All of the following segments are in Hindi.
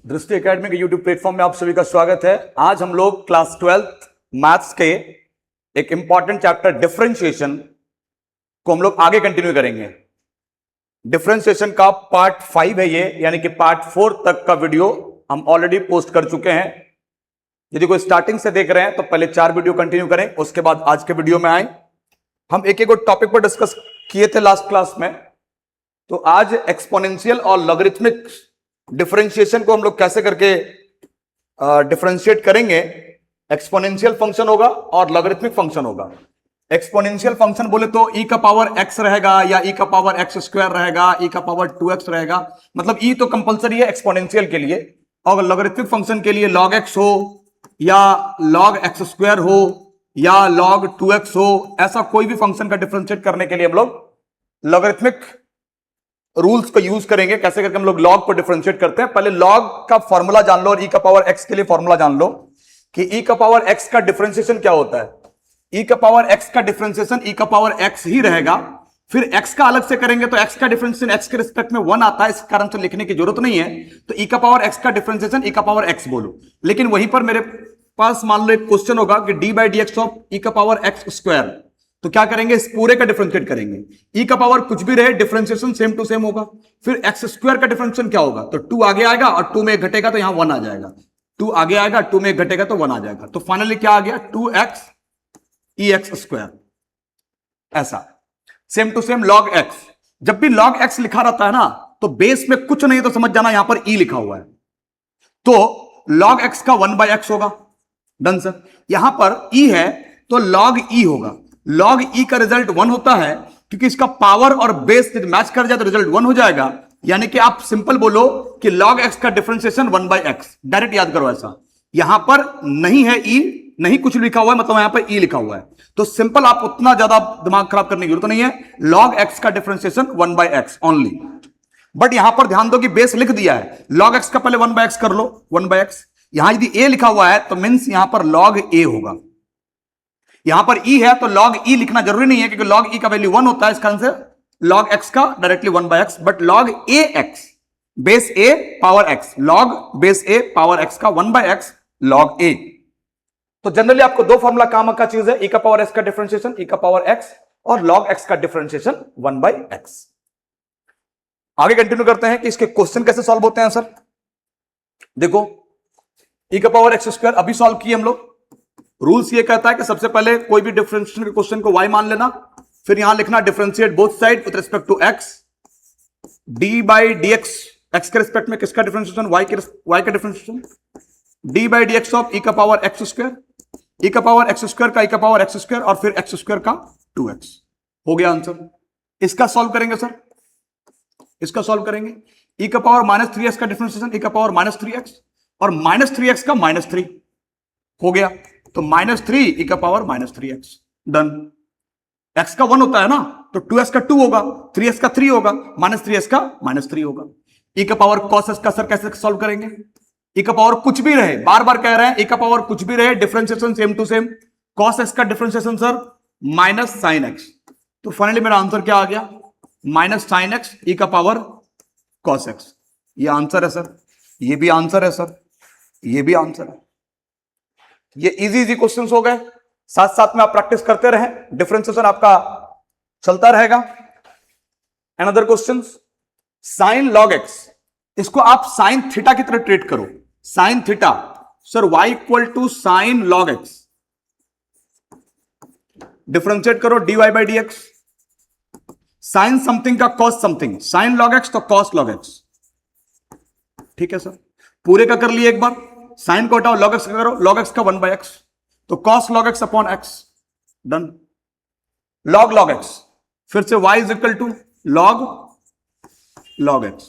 दृष्टि एकेडमी के यूट्यूब प्लेटफॉर्म में आप सभी का स्वागत है। आज हम लोग क्लास 12th मैथ्स के एक इंपॉर्टेंट चैप्टर डिफरेंशिएशन को हम लोग आगे कंटिन्यू करेंगे। डिफरेंशिएशन का पार्ट 5 है ये, यानी कि पार्ट 4 तक का वीडियो हम ऑलरेडी पोस्ट कर चुके हैं। यदि कोई स्टार्टिंग से देख रहे हैं तो पहले 4 वीडियो कंटिन्यू करें, उसके बाद आज के वीडियो में आए। हम एक एक टॉपिक पर डिस्कस किए थे लास्ट क्लास में, तो आज एक्सपोनेंशियल और लॉगरिथमिक डिफरेंशिएशन को हम लोग कैसे करके डिफरेंशिएट करेंगे। एक्सपोनेंशियल फंक्शन होगा और लॉगरिथमिक फंक्शन होगा। एक्सपोनेंशियल फंक्शन बोले तो e का पावर x रहेगा या e का पावर x स्क्वायर रहेगा, e का पावर 2x रहेगा, मतलब e तो कंपलसरी है एक्सपोनेंशियल के लिए। और लॉगरिथमिक फंक्शन के लिए log x हो या log x स्क्वायर हो या log 2x हो, ऐसा कोई भी फंक्शन का डिफरेंशिएट करने के लिए हम लोग लॉगरिथमिक रूल्स को यूज करेंगे। कैसे करके हम लोग लॉग को डिफरेंशिएट करते हैं। पहले लॉग का फॉर्मूला जान लो और e का पावर x के लिए फॉर्मूला जान लो कि e का पावर x का डिफरेंशिएशन क्या होता है। e का पावर x का डिफरेंशिएशन e का पावर x ही रहेगा। फिर x का अलग से करेंगे तो x का डिफरेंशिएशन x के रिस्पेक्ट में 1 आता है, इस कारण से लिखने की जरूरत नहीं है। तो e का पावर x का डिफरेंशिएशन e का पावर x बोलो। लेकिन वहीं पर मेरे पास मान लो एक क्वेश्चन होगा कि d by D x of e का पावर x स्क्वायर, तो क्या करेंगे, इस पूरे का डिफरेंशिएट करेंगे। e का पावर कुछ भी रहे, डिफरेंशिएशन सेम टू सेम होगा। फिर x स्क्वायर का डिफरेंशिएशन क्या होगा, तो 2 आगे आएगा और 2 में एक घटेगा तो यहां 1 आ जाएगा। 2 आगे आएगा, 2 में एक घटेगा तो 1 आ जाएगा। तो फाइनली क्या आ गया, 2x ex स्क्वायर। ऐसा same to same log x। जब भी log x लिखा रहता है ना, तो बेस में कुछ नहीं तो समझ जाना यहां पर e लिखा हुआ है, तो log x का 1/x होगा। Done sir. यहां पर e है तो log e होगा। log e का रिजल्ट 1 होता है क्योंकि इसका पावर और बेस मैच कर जाए तो रिजल्ट 1 हो जाएगा। यानी कि आप सिंपल बोलो कि log x का डिफरेंशिएशन 1/x। डायरेक्ट याद करो ऐसा। यहां पर नहीं है e, नहीं कुछ लिखा हुआ है, मतलब यहां पर e लिखा हुआ है। तो सिंपल, आप उतना ज्यादा दिमाग खराब करने की जरूरत नहीं है। log x का डिफरेंशिएशन 1/x ओनली। बट यहां पर ध्यान दो कि बेस लिख दिया है, log x का पहले 1/x कर लो, 1/x। यहां यदि a लिखा हुआ है तो मींस यहां पर log a होगा। यहां पर e है तो log e लिखना जरूरी नहीं है क्योंकि log e का वैल्यू 1 होता है, इस कारण से log x का directly 1/x। But log ax base a power x, log base a power x का 1/x log a। तो जनरली आपको दो फॉर्मूला काम का चीज है, e का पावर x का डिफरेंशिएशन e का पावर x और log x का डिफरेंशिएशन 1/x। आगे कंटिन्यू करते हैं कि इसके क्वेश्चन कैसे सॉल्व होते हैं। सर देखो, e का पावर x स्क्वायर अभी सॉल्व किए हम लोग। रूल्स ये कहता है कि सबसे पहले कोई भी डिफरेंशिएशन के क्वेश्चन को y मान लेना, फिर यहां लिखना differentiate both side with respect to x। d by D X, x के रिस्पेक्ट में किसका डिफरेंशिएशन, y का differentiation, d by D x of e का पावर x स्क्वायर, e का पावर x स्क्वायर का e का पावर x स्क्वायर और फिर x स्क्वायर का 2x। हो गया आंसर। इसका सॉल्व करेंगे सर, इसका सॉल्व करेंगे। e का पावर -3x का डिफरेंशिएशन e का पावर -3x और -3x का -3 हो गया, तो -3 e का पावर -3x। डन। x का 1 होता है ना, तो 2x का 2 होगा, 3x का 3 होगा, -3x का -3 होगा। e का पावर cos x का सर कैसे सॉल्व करेंगे, e का पावर कुछ भी रहे, बार बार कह रहे हैं e का पावर कुछ भी रहे, differentiation same to same. cos x का डिफरेंशिएशन सर -sin x। तो फाइनली मेरा आंसर क्या आ गया, -sin x e का पावर cos x। ये आंसर है सर, ये भी आंसर है सर, ये भी आंसर है। ये इजी क्वेश्चंस हो गए। साथ साथ में आप प्रैक्टिस करते रहें, डिफरेंशिएशन आपका चलता रहेगा। Another question, sine log x, इसको आप साइन थीटा की तरह ट्रीट करो। Sine theta sir y equal to sine log x, differentiate करो dy by D X. Sine something का cos something, sine log x तो कॉस log x। ठीक है सर, पूरे का कर लिए एक बार, साइन को हटाओ, log x का करो, log x का 1/x, तो cos log x upon x। Done. log x, फिर से y is equal to log x।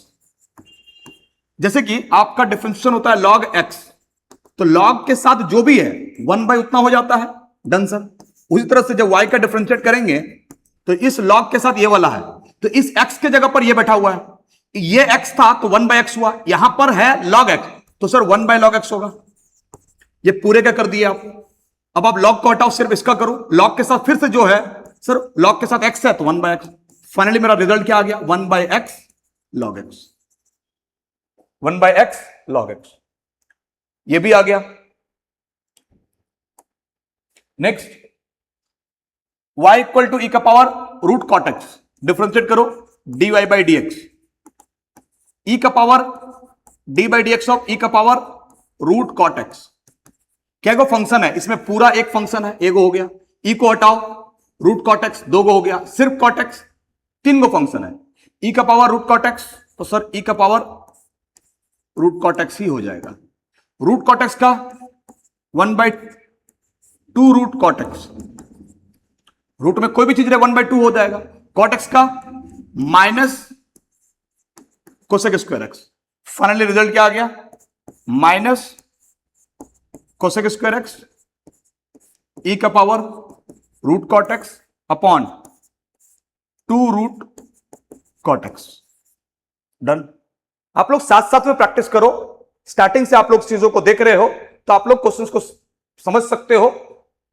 जैसे कि आपका डिफरेंशिएशन होता है log x, तो log के साथ जो भी है 1 उतना हो जाता है। Done sir. उसी तरह से जब y का डिफरेंशिएट करेंगे तो इस log के साथ ये वाला है, तो इस x के जगह पर ये बैठा हुआ है, ये x था तो 1/x हुआ, यहां पर है log x तो सर 1/log x होगा। ये पूरे का कर दिए आप। अब आप log को हटाओ, सिर्फ इसका करो, log के साथ फिर से जो है सर log के साथ x है तो 1/x। फाइनली मेरा रिजल्ट क्या आ गया, 1/x log x। 1/x log x, ये भी आ गया। Next y equal to e का power root cot x, differentiate करो dy बाई डी एक्स, ई का power d by D x of e का पावर रूट कॉट एक्स। क्या को फंक्शन है, इसमें पूरा एक फंक्शन है, एक हो गया, ई को हटाओ, रूट कॉट एक्स दो गो हो गया, सिर्फ कॉट एक्स तीन गो फंक्शन है, ई का पावर रूट कॉट एक्स, तो सर ई का पावर रूट कॉट एक्स ही हो जाएगा। रूट कॉट एक्स का 1/2 रूट कॉट एक्स, रूट में कोई भी चीज रहे 1/2 हो जाएगा, कॉट एक्स का minus cosec square X. Finally result क्या आ गया, माइनस कोसेक स्क्वायर एक्स ई का power root cot X upon 2 root cot X. Done. आप लोग साथ साथ में प्रैक्टिस करो, स्टार्टिंग से आप लोग चीजों को देख रहे हो तो आप लोग क्वेश्चंस को समझ सकते हो,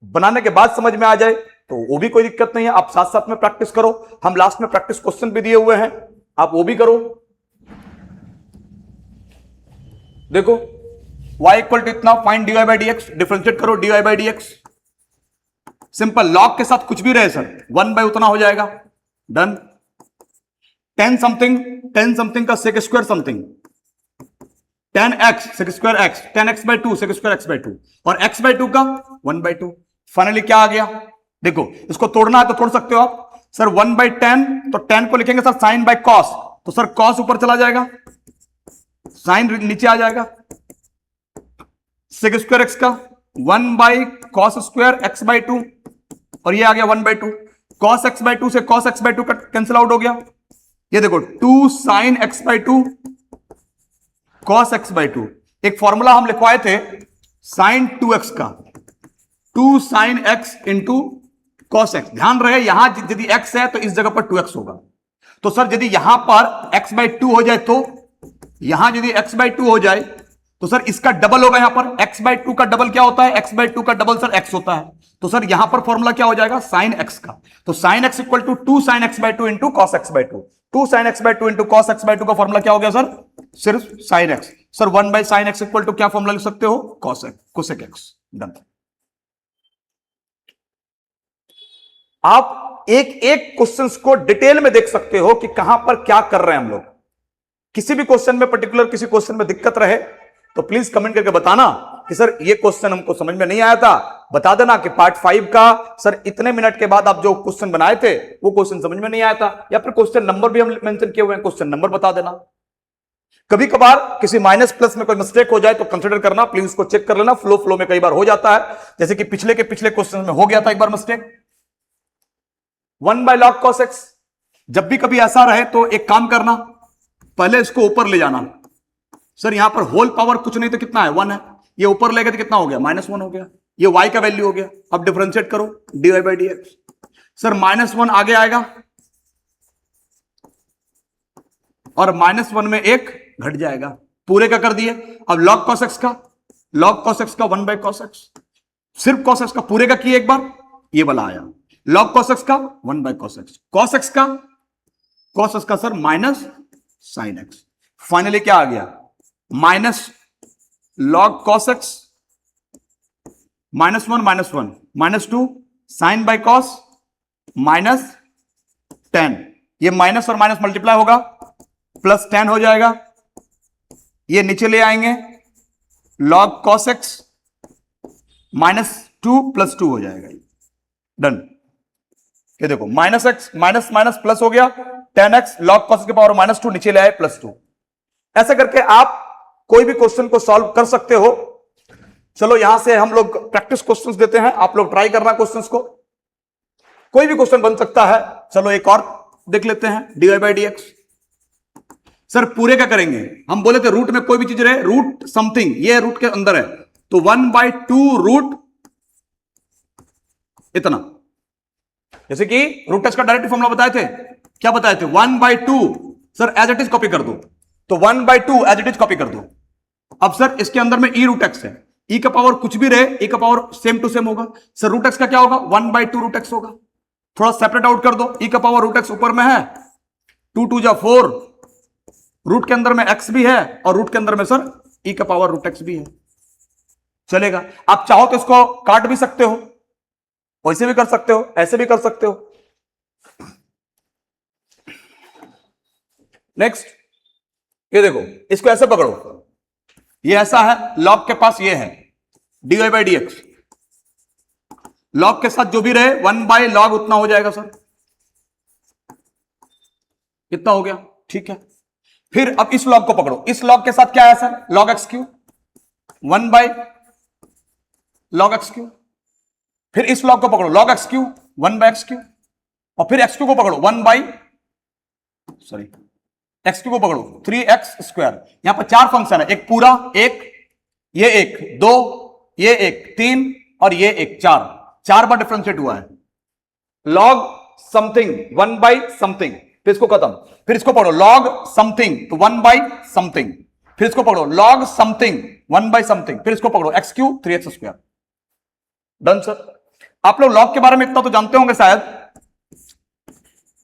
बनाने के बाद समझ में आ जाए तो वो भी कोई दिक्कत नहीं है, आप साथ साथ में प्रैक्टिस करो। हम लास्ट में प्रैक्टिस क्वेश्चन भी दिए हुए हैं, आप वो भी करो। देखो y इक्वल टू इतना, find dy by D x, differentiate करो dy by D x, simple log के साथ कुछ भी रहे सर 1 बाई उतना हो जाएगा। डन। 10 समथिंग का sec square something, 10x sec square x, 10x by 2 sec square x by 2 और x बाई 2 का 1/2। फाइनली क्या आ गया, देखो इसको तोड़ना है तो तोड़ सकते हो आप सर, 1/10, तो 10 को लिखेंगे सर साइन बाई कॉस, तो सर कॉस ऊपर चला जाएगा, साइन नीचे आ जाएगा, सेक स्क्वायर एक्स का 1 by cos square x by 2 और ये आ गया 1/2, कॉस एक्स बाई 2 से cos X by 2 cancel out हो गया। ये देखो 2 sine X by 2 cos X by 2, एक फॉर्मूला हम लिखवाए थे साइन 2x का, 2 sine x into cos x. ध्यान रहे यहां यदि x है तो इस जगह पर 2x होगा, तो सर यदि यहां पर x बाई 2 हो जाए, तो यहां यदि x बाई 2 हो जाए तो सर इसका डबल होगा, यहां पर x बाई 2 का डबल क्या होता है, x बाई 2 का डबल सर x होता है, तो सर यहां पर फॉर्मूला क्या हो जाएगा साइन x का, तो sine x equal to 2 sine X by 2 into cos X by 2, 2 sine X by 2 into cos X by 2 का फॉर्मूला क्या हो गया सर, सिर्फ साइन x। सर 1 बाई साइन एक्स इक्वल टू क्या फॉर्मूला लिख सकते हो, cos X, cosec X. Done. आप एक एक क्वेश्चंस को डिटेल में देख सकते हो कि कहां पर क्या कर रहे हैं हम लोग। किसी भी क्वेश्चन में पर्टिकुलर किसी क्वेश्चन में दिक्कत रहे तो प्लीज कमेंट करके बताना कि सर ये क्वेश्चन हमको समझ में नहीं आया था, बता देना कि पार्ट 5 का सर इतने मिनट के बाद आप जो क्वेश्चन बनाए थे वो क्वेश्चन समझ में नहीं आया था, या फिर क्वेश्चन नंबर भी हम मेंशन किए हुए हैं, क्वेश्चन नंबर बता देना। कभी कभार किसी माइनस प्लस में कोई मिस्टेक हो जाए तो कंसिडर करना, प्लीज उसको चेक कर लेना, फ्लो में कई बार हो जाता है, जैसे कि पिछले क्वेश्चन में हो गया था एक बार mistake. 1 by log cos x, जब भी कभी ऐसा रहे तो एक काम करना, पहले इसको ऊपर ले जाना। सर यहां पर होल पावर कुछ नहीं तो कितना है 1 है, ये ऊपर ले गए तो कितना हो गया -1 हो गया, ये y का वैल्यू हो गया। अब डिफरेंशिएट करो dy by D x, sir -1 आगे आएगा और -1 में एक घट जाएगा, पूरे का कर दिए। अब लॉग कॉस एक्स का 1 बाई कॉस एक्स, सिर्फ कॉस एक्स का पूरे का किए एक बार, ये वाला आया। लॉग कॉस एक्स का 1 by cos x, cos x का सर माइनस साइन एक्स। फाइनली क्या आ गया, minus log cos x -1 -2 sine by cos -10, ये माइनस और माइनस मल्टीप्लाई होगा +10 हो जाएगा, ये नीचे ले आएंगे, लॉग कॉस एक्स -2 + 2 हो जाएगा। डन। ये देखो -x माइनस प्लस हो गया, 10x लॉग कॉस के पावर -2 नीचे ले आए +2। ऐसा करके आप कोई भी क्वेश्चन को सॉल्व कर सकते हो। चलो यहां से हम लोग प्रैक्टिस क्वेश्चंस देते हैं, आप लोग ट्राई करना क्वेश्चंस को, कोई भी क्वेश्चन बन सकता है। चलो एक और देख लेते हैं, dy by D x. Sir पूरे का करेंगे, हम बोले थे रूट में कोई भी चीज रहे, रूट समथिंग, ये रूट के अंदर है तो 1/2 रूट इतना, जैसे कि रूट टेस्ट का डायरेक्ट फॉर्मूला बताए थे, क्या बताए थे 1/2, sir as it is copy कर दो, तो 1/2 एज इट इज कॉपी कर दो। अब सर इसके अंदर में e रूट एक्स है, e का पावर कुछ भी रहे, e का पावर सेम टू सेम होगा। सर रूट एक्स का क्या होगा 1/2 रूट एक्स होगा, थोड़ा सेपरेट आउट कर दो, e का पावर रूट एक्स ऊपर में है, 2 2 जा 4 रूट के अंदर में x भी है और रूट के अंदर में सर e का पावर रूट x भी है, चलेगा। आप चाहो तो इसको काट भी सकते हो, वैसे भी कर सकते हो, ऐसे भी कर सकते हो। नेक्स्ट, ये देखो, इसको ऐसे पकड़ो, ये ऐसा है, लॉग के पास ये है dy by D x, log के साथ जो भी रहे 1 बाई लॉग उतना हो जाएगा सर, कितना हो गया, ठीक है। फिर अब इस लॉग को पकड़ो, इस लॉग के साथ क्या है sir, log x Q, 1 by log x Q. फिर इस लॉग को पकड़ो, log x Q, 1 by x Q. और फिर एक्स क्यू को पकड़ो, 1 बाई, सॉरी, एक्स क्यू को पकड़ो 3x स्क्वायर। यहां पर 4 फंक्शन है, एक पूरा, एक, ये एक, 2, ये एक, 3 और ये एक, 4 बार डिफरेंशिएट हुआ है। लॉग समथिंग 1 बाई समथिंग, फिर इसको खत्म। फिर इसको पढ़ो लॉग समथिंग तो 1 बाई समथिंग, फिर इसको पढ़ो लॉग समथिंग 1 बाई समथिंग, फिर इसको पढ़ो x Q 3x square. Done sir. आप लोग लॉग के बारे में इतना तो जानते होंगे शायद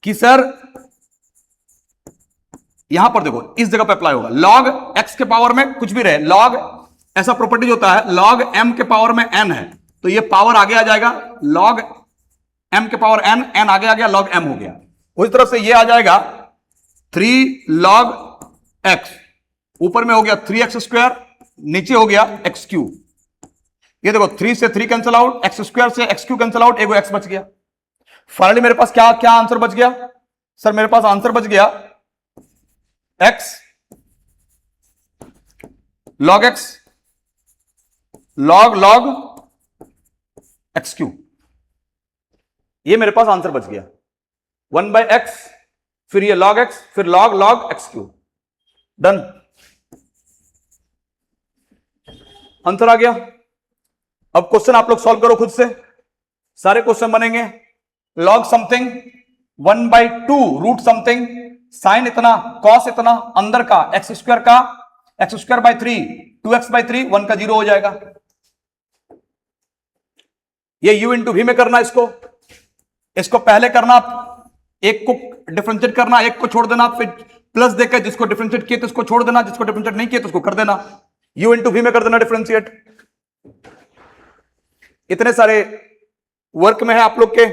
कि सर यहां पर देखो, इस जगह पे अप्लाई होगा, लॉग x के पावर में कुछ भी रहे, लॉग ऐसा प्रॉपर्टीज होता है, लॉग m के पावर में n है तो ये पावर आगे आ जाएगा, लॉग m के पावर n, n आगे आ गया, लॉग m हो गया। उस तरफ से ये आ जाएगा 3 log x, ऊपर में हो गया 3x स्क्वायर, नीचे हो गया x क्यू। ये देखो 3 से 3 कैंसिल आउट, x स्क्वायर से x क्यू कैंसिल आउट, एगो x बच गया। फाइनली मेरे पास क्या क्या आंसर बच गया सर, मेरे पास आंसर बच गया x log x log log x Q, ये मेरे पास आंसर बच गया। 1 बाई एक्स, फिर ये log x, फिर log log x q. Done, answer आ गया। अब क्वेश्चन आप लोग सॉल्व करो खुद से, सारे क्वेश्चन बनेंगे। log something 1 by 2 root something, sine इतना, कॉस इतना, अंदर का एक्स स्क्वायर का, x square by 3, 2x by 3, 1 का 0 हो जाएगा। ये u इंटू वी में करना, इसको पहले करना, एक को डिफरेंशिएट करना, एक को छोड़ देना, फिर प्लस देकर जिसको डिफरेंशिएट किया तो उसको छोड़ देना, जिसको डिफरेंशिएट नहीं किया तो उसको कर देना, u इंटू वी में कर देना डिफरेंशिएट। इतने सारे वर्क में है आप लोग के।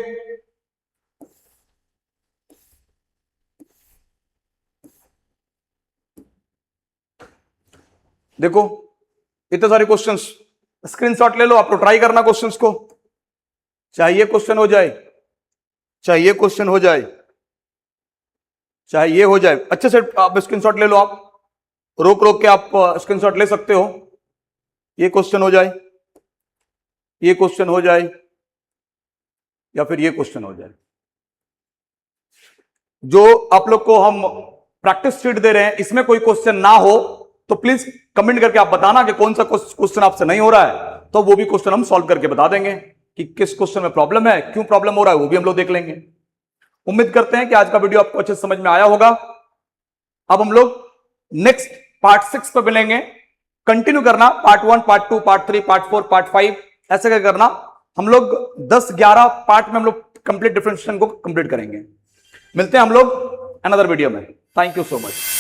देखो इतने सारे क्वेश्चंस, स्क्रीनशॉट ले लो, आप लोग ट्राई करना क्वेश्चंस को, चाहे ये क्वेश्चन हो जाए, चाहे ये क्वेश्चन हो जाए, चाहे ये हो जाए, अच्छे से आप स्क्रीनशॉट ले लो, आप रोक रोक के आप स्क्रीनशॉट ले सकते हो। ये क्वेश्चन हो जाए, ये क्वेश्चन हो जाए, या फिर ये क्वेश्चन हो जाए। जो आप लोग को हम प्रैक्टिस शीट दे रहे हैं, इसमें कोई क्वेश्चन ना हो तो प्लीज कमेंट करके आप बताना कि कौन सा क्वेश्चन आपसे नहीं हो रहा है, तो वो भी क्वेश्चन हम सॉल्व करके बता देंगे कि किस क्वेश्चन में प्रॉब्लम है, क्यों प्रॉब्लम हो रहा है, वो भी हम लोग देख लेंगे। उम्मीद करते हैं कि आज का वीडियो आपको अच्छे से समझ में आया होगा। अब हम लोग नेक्स्ट पार्ट 6 पे मिलेंगे। कंटिन्यू करना, part 1, part 2, part 3, part 4, part 5 ऐसे क्या करना। हम लोग 10-11 पार्ट में हम लोग कंप्लीट डिफरेंशिएशन को कंप्लीट करेंगे। मिलते हैं हम लोग अनदर वीडियो में। Thank you so much.